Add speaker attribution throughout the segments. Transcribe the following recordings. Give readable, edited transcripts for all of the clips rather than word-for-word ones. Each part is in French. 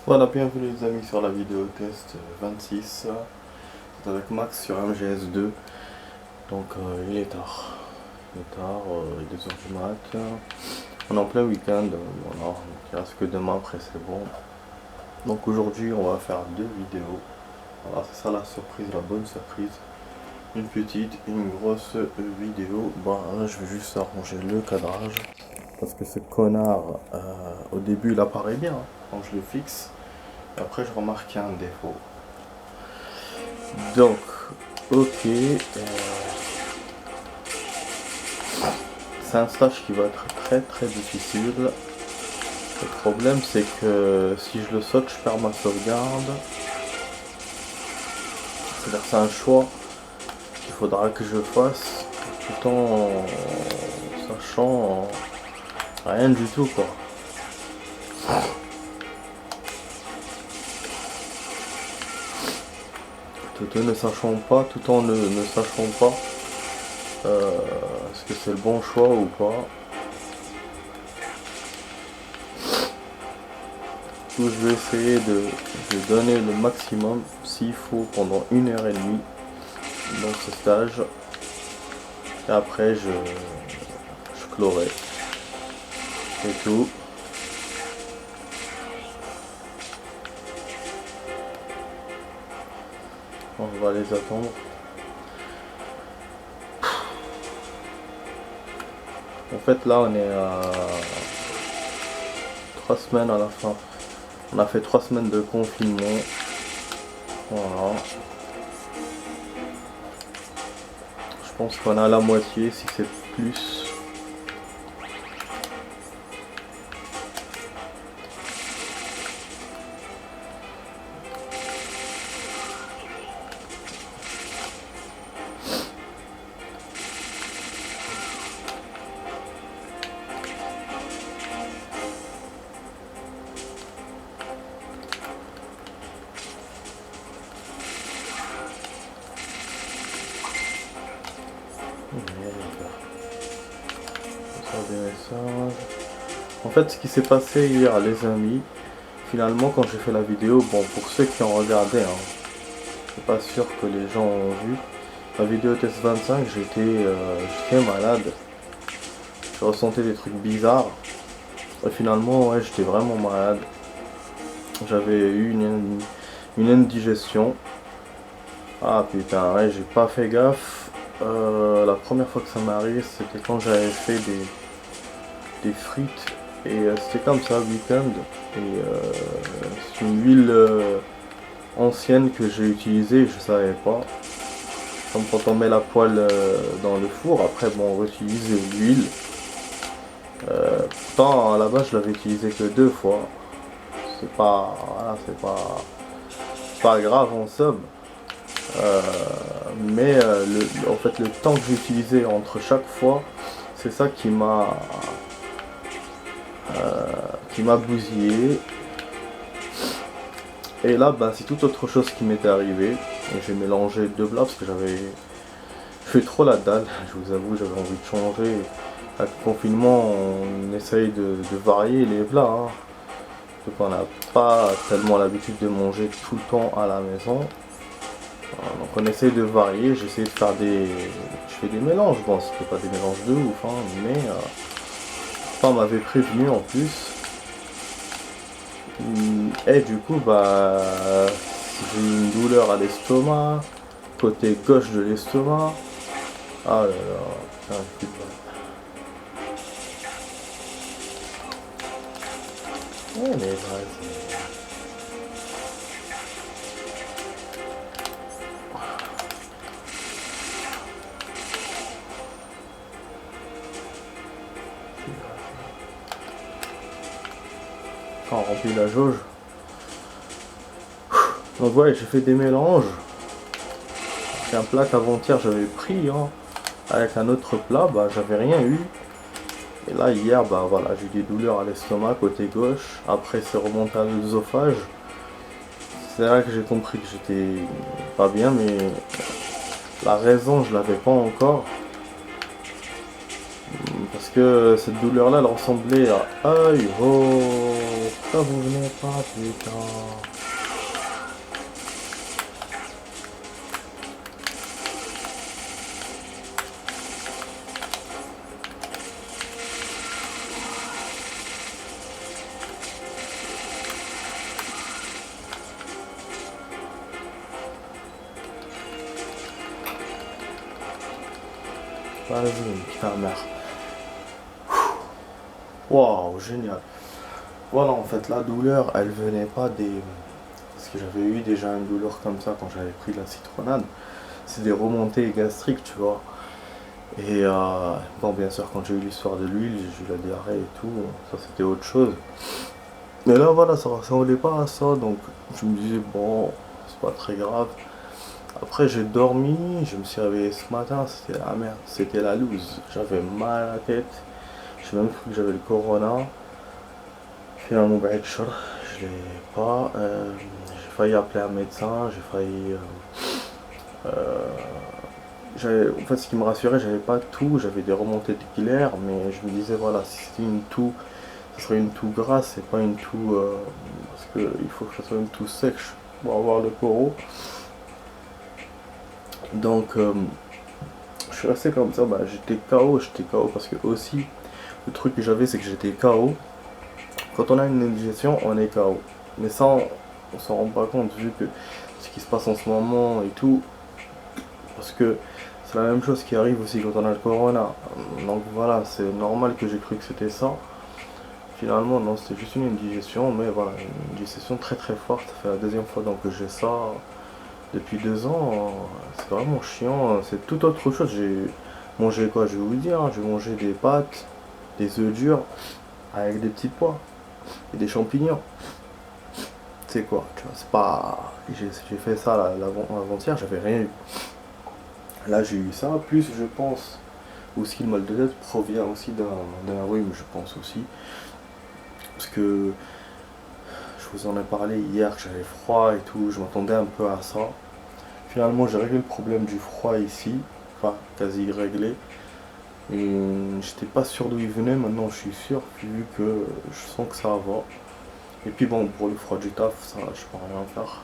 Speaker 1: Voilà, bienvenue les amis sur la vidéo test 26. C'est avec Max sur MGS2. Donc il est tard. Il est tard, il est 2h du mat. On est en plein week-end, voilà. Donc, il reste que demain, après c'est bon. Donc aujourd'hui on va faire deux vidéos. Voilà, c'est ça la surprise, la bonne surprise. Une petite et une grosse vidéo. Bon là je vais juste arranger le cadrage. Parce que ce connard, au début il apparaît bien quand je le fixe. Et après je remarque un défaut. Donc, ok. C'est un stage qui va être très difficile. Le problème c'est que si je le saute, je perds ma sauvegarde. C'est-à-dire que c'est un choix qu'il faudra que je fasse tout en sachant rien du tout quoi. Tout en ne sachant pas, est-ce que c'est le bon choix ou pas. Je vais essayer de donner le maximum s'il faut pendant 1h30 dans ce stage. Et après je clorai. Et tout. On va les attendre. En fait là on est à 3 semaines à la fin. On a fait 3 semaines de confinement. Voilà. Je pense qu'on a la moitié si c'est plus. Des messages. En fait, ce qui s'est passé hier, les amis, finalement, quand j'ai fait la vidéo, bon, pour ceux qui ont regardé, hein, je suis pas sûr que les gens ont vu. La vidéo test 25, j'étais malade. Je ressentais des trucs bizarres. Et finalement, ouais, j'étais vraiment malade. J'avais eu une indigestion. Ah putain, ouais, j'ai pas fait gaffe. La première fois que ça m'est arrivé, c'était quand j'avais fait des frites. Et c'était comme ça, week-end. Et c'est une huile ancienne que j'ai utilisée, je savais pas. Comme quand on met la poêle dans le four, après bon, on réutilise l'huile. Pourtant, à la base, je l'avais utilisé que 2 fois. C'est pas, voilà, c'est pas grave en somme. Mais en fait, le temps que j'ai utilisé entre chaque fois, c'est ça qui m'a bousillé. Et là, bah, c'est tout autre chose qui m'était arrivé. Et j'ai mélangé 2 plats parce que j'avais fait trop la dalle. Je vous avoue, j'avais envie de changer. Avec le confinement, on essaye de varier les plats. Hein. Donc on n'a pas tellement l'habitude de manger tout le temps à la maison. Donc on essaye de varier. J'essaie de faire je fais des mélanges. Bon, c'était pas des mélanges de ouf, hein, mais on m'avait prévenu en plus. Et du coup, bah, j'ai une douleur à l'estomac, côté gauche de l'estomac. Ah là là, putain, plus de balle. Ouais, mais vas-y. Quand on remplit la jauge. Donc ouais, j'ai fait des mélanges. C'est un plat qu'avant-hier j'avais pris, hein, avec un autre plat, bah j'avais rien eu. Et là hier, bah voilà, j'ai eu des douleurs à l'estomac côté gauche. Après c'est remonté à l'œsophage. C'est là que j'ai compris que j'étais pas bien, mais la raison je l'avais pas encore. Parce que cette douleur là elle ressemblait à aïe oh, pourquoi vous venez pas putain. Vas-y, putain merde. Waouh, génial. Voilà, en fait, la douleur, elle venait pas des... Parce que j'avais eu déjà une douleur comme ça quand j'avais pris de la citronnade. C'est des remontées gastriques, tu vois. Et bon, bien sûr, quand j'ai eu l'histoire de l'huile, j'ai eu la diarrhée et tout. Ça, c'était autre chose. Mais là, voilà, ça ressemblait pas à ça. Donc, je me disais, bon, c'est pas très grave. Après, j'ai dormi, je me suis réveillé ce matin, c'était la merde, c'était la loose. J'avais mal à la tête. J'ai même cru que j'avais le corona. Finalement, bah, je l'ai pas. J'ai failli appeler un médecin, j'ai failli. En fait, ce qui me rassurait, j'avais pas tout, j'avais des remontées d'hilaire, mais je me disais, voilà, si c'était une toux, ce serait une toux grasse et pas une toux. Parce qu'il faut que ce soit une toux sèche pour avoir le coro. Donc, je suis resté comme ça, bah, j'étais KO parce que aussi, le truc que j'avais, c'est que j'étais KO. Quand on a une indigestion, on est KO. Mais ça, on s'en rend pas compte vu que ce qui se passe en ce moment et tout. Parce que c'est la même chose qui arrive aussi quand on a le corona. Donc voilà, c'est normal que j'ai cru que c'était ça. Finalement, non, c'était juste une indigestion, mais voilà, une indigestion très très forte. Ça fait la deuxième fois donc que j'ai ça depuis 2 ans. C'est vraiment chiant. C'est tout autre chose. J'ai mangé quoi, je vais vous dire. J'ai mangé des pâtes, des œufs durs avec des petits pois et des champignons. C'est quoi, tu vois, c'est pas. J'ai fait ça l'avant-hier, j'avais rien eu. Là, j'ai eu ça, plus je pense aussi le mal de tête provient aussi d'un rhume, je pense aussi. Parce que je vous en ai parlé hier, que j'avais froid et tout, je m'attendais un peu à ça. Finalement, j'ai réglé le problème du froid ici, enfin, quasi réglé. Et j'étais pas sûr d'où il venait, maintenant je suis sûr, vu que je sens que ça va. Et puis bon, pour le froid du taf, ça, je peux rien faire.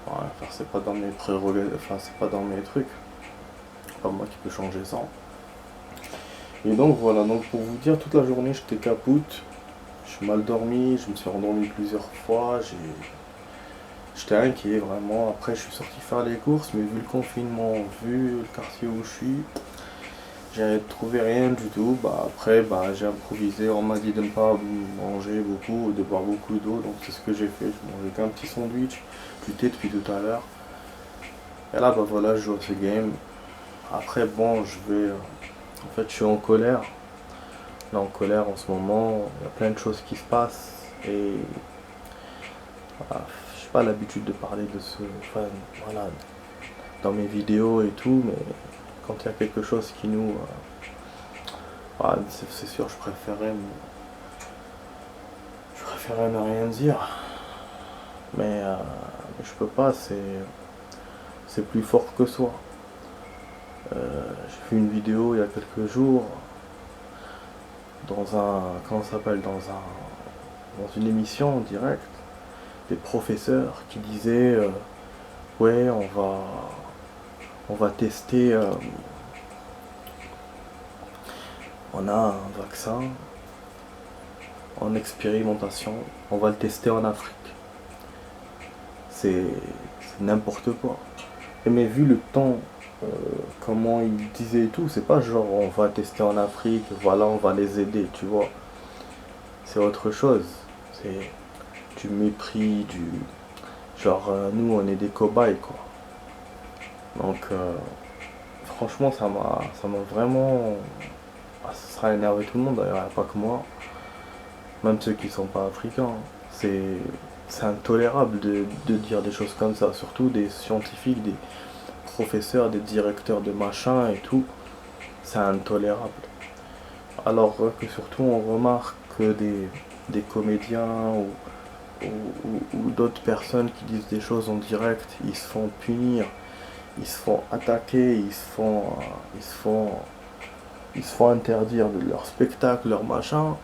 Speaker 1: Rien faire, c'est pas dans mes prérogatives, enfin, c'est pas dans mes trucs. Pas moi qui peux changer ça. Et donc voilà, donc pour vous dire, toute la journée j'étais capoute, j'ai mal dormi, je me suis rendormi plusieurs fois, j'étais inquiet vraiment. Après je suis sorti faire les courses, mais vu le confinement, vu le quartier où je suis, j'ai trouvé rien du tout. Bah après bah j'ai improvisé, on m'a dit de ne pas manger beaucoup, de boire beaucoup d'eau, donc c'est ce que j'ai fait. Je mangeais qu'un petit sandwich, du thé depuis tout à l'heure. Et là bah voilà, je joue à ce game. Après bon je vais. En fait je suis en colère. Là en colère en ce moment, il y a plein de choses qui se passent et voilà, j'ai pas l'habitude de parler de ce. Enfin voilà, dans mes vidéos et tout, mais quand il y a quelque chose qui nous. Voilà, c'est sûr je préférais ne rien dire. Mais je peux pas, c'est plus fort que soi. J'ai fait une vidéo il y a quelques jours dans un. Comment ça s'appelle, dans une émission en direct, des professeurs qui disaient ouais on va tester on a un vaccin en expérimentation, on va le tester en Afrique. C'est n'importe quoi. Mais vu le temps, comment ils disaient et tout, c'est pas genre on va tester en Afrique, voilà on va les aider, tu vois. C'est autre chose. C'est du mépris, du. Genre nous on est des cobayes quoi. Donc franchement ça m'a vraiment. Ça sera énervé tout le monde d'ailleurs, pas que moi. Même ceux qui sont pas africains. C'est intolérable de dire des choses comme ça, surtout des scientifiques, des professeurs, des directeurs de machin et tout. C'est intolérable. Alors que surtout on remarque que des comédiens ou d'autres personnes qui disent des choses en direct, ils se font punir, ils se font attaquer, ils se font ils se font interdire de leur spectacle, leur machin,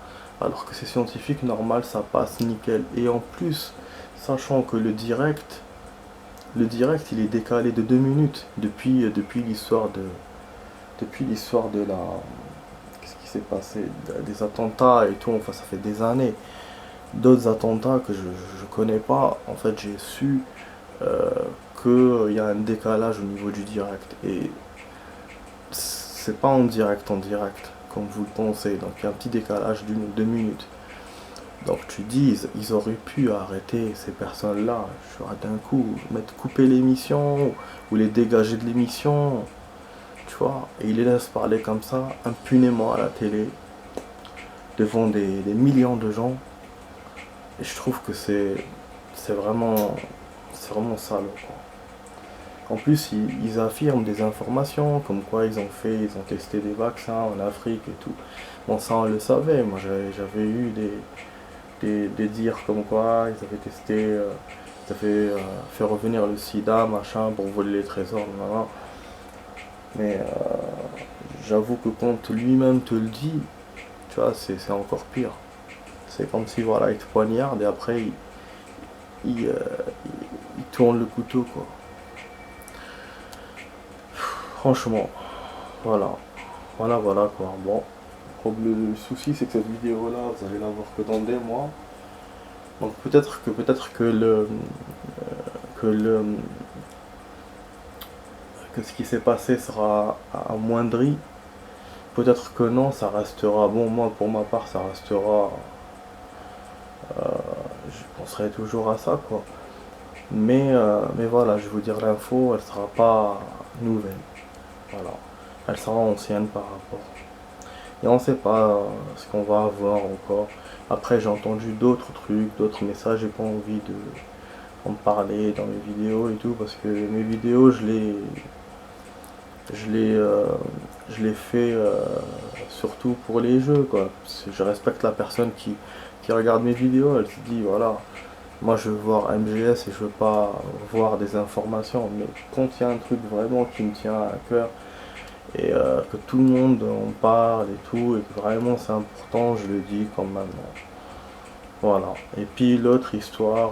Speaker 1: alors que c'est scientifique, normal, ça passe nickel. Et en plus, sachant que le direct, il est décalé de 2 minutes depuis l'histoire de la, qu'est-ce qui s'est passé, des attentats et tout. Enfin, ça fait des années. D'autres attentats que je connais pas. En fait, j'ai su euh, qu'il y a un décalage au niveau du direct. Et c'est pas en direct, comme vous le pensez. Donc, il y a un petit décalage d'une ou deux minutes. Donc tu dis, ils auraient pu arrêter ces personnes-là, je vois, d'un coup, couper l'émission, ou les dégager de l'émission, tu vois, et ils les laissent parler comme ça, impunément à la télé, devant des millions de gens, et je trouve que c'est vraiment, c'est vraiment sale, quoi. En plus, ils affirment des informations, comme quoi ils ont testé des vaccins en Afrique et tout. Bon, ça on le savait, moi j'avais eu des dires comme quoi ils avaient testé, ils avaient fait revenir le sida, machin, pour voler les trésors, blablabla. Mais j'avoue que quand lui-même te le dit, tu vois, c'est encore pire. C'est comme si, voilà, il te poignarde et après il, euh, il tourne le couteau, quoi. Franchement, voilà. Voilà, quoi. Bon, le souci, c'est que cette vidéo-là, vous allez la voir que dans des mois. Donc peut-être que le que ce qui s'est passé sera amoindri. Peut-être que non, ça restera. Bon, moi, pour ma part, ça restera. Je penserai toujours à ça, quoi. Mais voilà, je vais vous dire l'info, elle sera pas nouvelle. Voilà. Elle sera ancienne par rapport. Et on sait pas ce qu'on va avoir encore. Après, j'ai entendu d'autres trucs, d'autres messages. J'ai pas envie de en parler dans mes vidéos et tout, parce que mes vidéos, je l'ai je l'ai fait surtout pour les jeux, quoi. Parce que je respecte la personne qui regarde mes vidéos, elle se dit voilà, moi je veux voir MGS et je veux pas voir des informations, mais quand il y a un truc vraiment qui me tient à cœur et que tout le monde en parle et tout, et que vraiment c'est important, je le dis quand même. Voilà. Et puis l'autre histoire,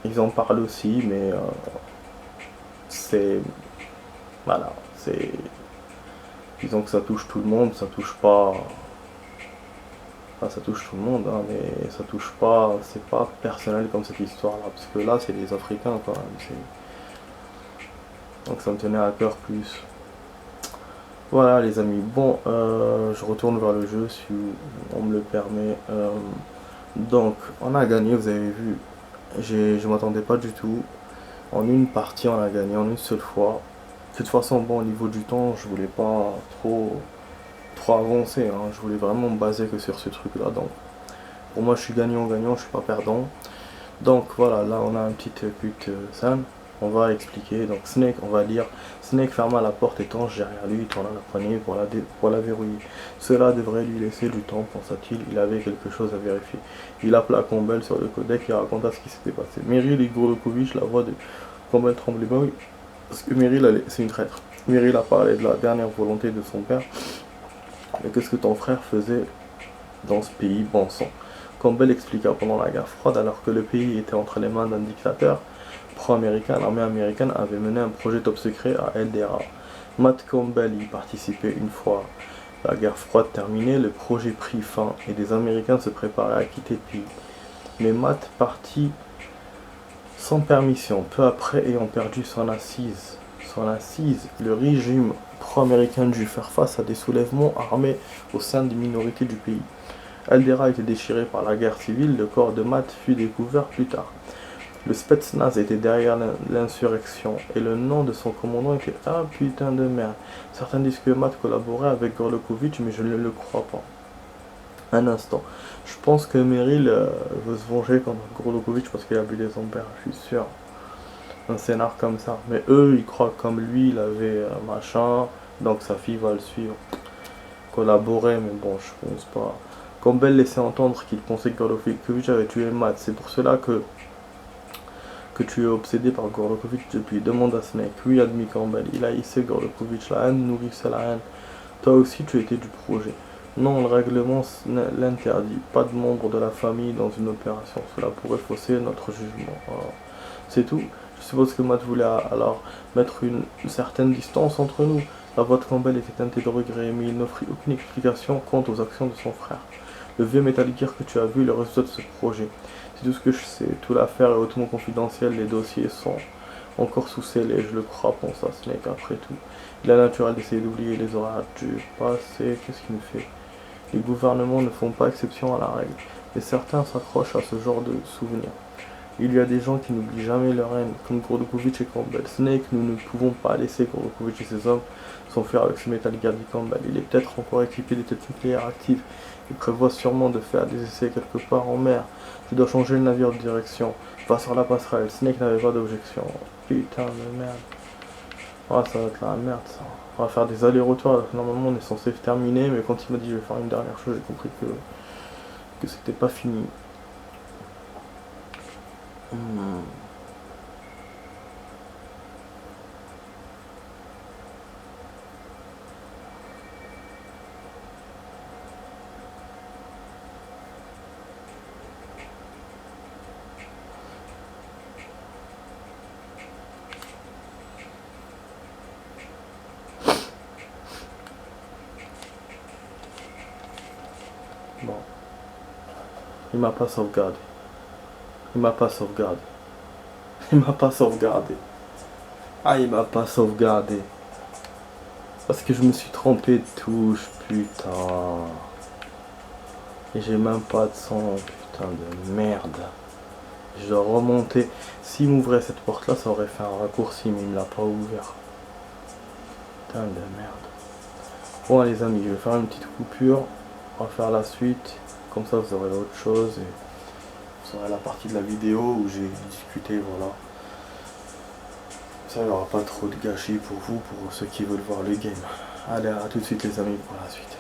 Speaker 1: ils en parlent aussi, mais c'est, voilà, c'est, disons que ça touche tout le monde, ça touche pas, enfin ça touche tout le monde, hein, mais ça touche pas, c'est pas personnel comme cette histoire-là, parce que là c'est les Africains quand même, donc ça me tenait à cœur plus. Voilà les amis, bon, je retourne vers le jeu si on me le permet. Donc on a gagné, vous avez vu, je m'attendais pas du tout. En une partie on a gagné, en une seule fois. De toute façon, bon, au niveau du temps, je voulais pas trop avancer, hein. Je voulais vraiment me baser que sur ce truc-là. Donc, pour moi, je suis gagnant-gagnant, je suis pas perdant. Donc, voilà, là, on a un petit scène. On va expliquer. Donc, Snake, on va dire Snake ferma la porte étanche derrière lui, tourna la poignée pour la verrouiller. Cela devrait lui laisser du temps, pensa-t-il. Il avait quelque chose à vérifier. Il appela Campbell sur le codec et raconta ce qui s'était passé. Meryl Igorokovich, la voix de Campbell tremblait. Bah oui, parce que Meryl, c'est une traître. Meryl a parlé de la dernière volonté de son père. Mais qu'est-ce que ton frère faisait dans ce pays bon sang? Campbell expliqua pendant la guerre froide, alors que le pays était entre les mains d'un dictateur pro-américain, l'armée américaine avait mené un projet top secret à Eldera. Matt Campbell y participait une fois la guerre froide terminée, le projet prit fin et des Américains se préparaient à quitter le pays. Mais Matt partit sans permission, peu après ayant perdu son assise. Le régime pro-américain dut faire face à des soulèvements armés au sein des minorités du pays. Eldera était déchiré par la guerre civile, le corps de Matt fut découvert plus tard. Le Spetsnaz était derrière l'insurrection et le nom de son commandant était un putain de merde. Certains disent que Matt collaborait avec Gorlokovitch, mais je ne le crois pas. Un instant. Je pense que Meryl veut se venger contre Gorlokovitch parce qu'il a bu son père, je suis sûr. Un scénar comme ça. Mais eux, ils croient comme lui, il avait machin, donc sa fille va le suivre. Collaborer, mais bon, je pense pas. Campbell laissait entendre qu'il pensait que Gorlokovitch avait tué Matt. C'est pour cela que que tu es obsédé par Gordokovic depuis. Demande à Snake. Oui, admis Campbell, il a hissé Gordokovic, la haine nourrissait la haine. Toi aussi, tu étais du projet. Non, le règlement l'interdit. Pas de membre de la famille dans une opération. Cela pourrait fausser notre jugement. Voilà. C'est tout. Je suppose que Matt voulait alors mettre une certaine distance entre nous. La voix de Campbell était teintée de regret, mais il n'offrit aucune explication quant aux actions de son frère. Le vieux Metal Gear que tu as vu est le résultat de ce projet. C'est tout ce que je sais. Toute l'affaire est hautement confidentielle. Les dossiers sont encore sous scellé, je le crois, pensa Snake après tout. Il est naturel d'essayer d'oublier les horaires du passé. Qu'est-ce qu'il me fait? Les gouvernements ne font pas exception à la règle, mais certains s'accrochent à ce genre de souvenirs. Il y a des gens qui n'oublient jamais leur haine, comme Gordokovic et Campbell. Snake, nous ne pouvons pas laisser Gordokovic et ses hommes s'enfuir avec ce Metal Gear dit Campbell. Il est peut-être encore équipé des têtes nucléaires actives. Il prévoit sûrement de faire des essais quelque part en mer. Je dois changer le navire de direction. Va sur la passerelle. Snake n'avait pas d'objection. Putain de merde. Ah, ça va être la merde ça. On va faire des allers-retours. Normalement on est censé terminer, mais quand il m'a dit je vais faire une dernière chose, j'ai compris que c'était pas fini. Bon. Il m'a pas sauvegardé. Il m'a pas sauvegardé. Il m'a pas sauvegardé. Ah, il m'a pas sauvegardé. Parce que je me suis trompé de touche, putain. Et j'ai même pas de sang, putain de merde. Je dois remonter. S'il m'ouvrait cette porte là, ça aurait fait un raccourci, mais il me l'a pas ouvert. Putain de merde. Bon les amis, je vais faire une petite coupure. On va faire la suite. Comme ça vous aurez autre chose. Et vous aurez la partie de la vidéo où j'ai discuté, voilà. Ça, il n'y aura pas trop de gâchis pour vous, pour ceux qui veulent voir le game. Allez, à tout de suite les amis pour la suite.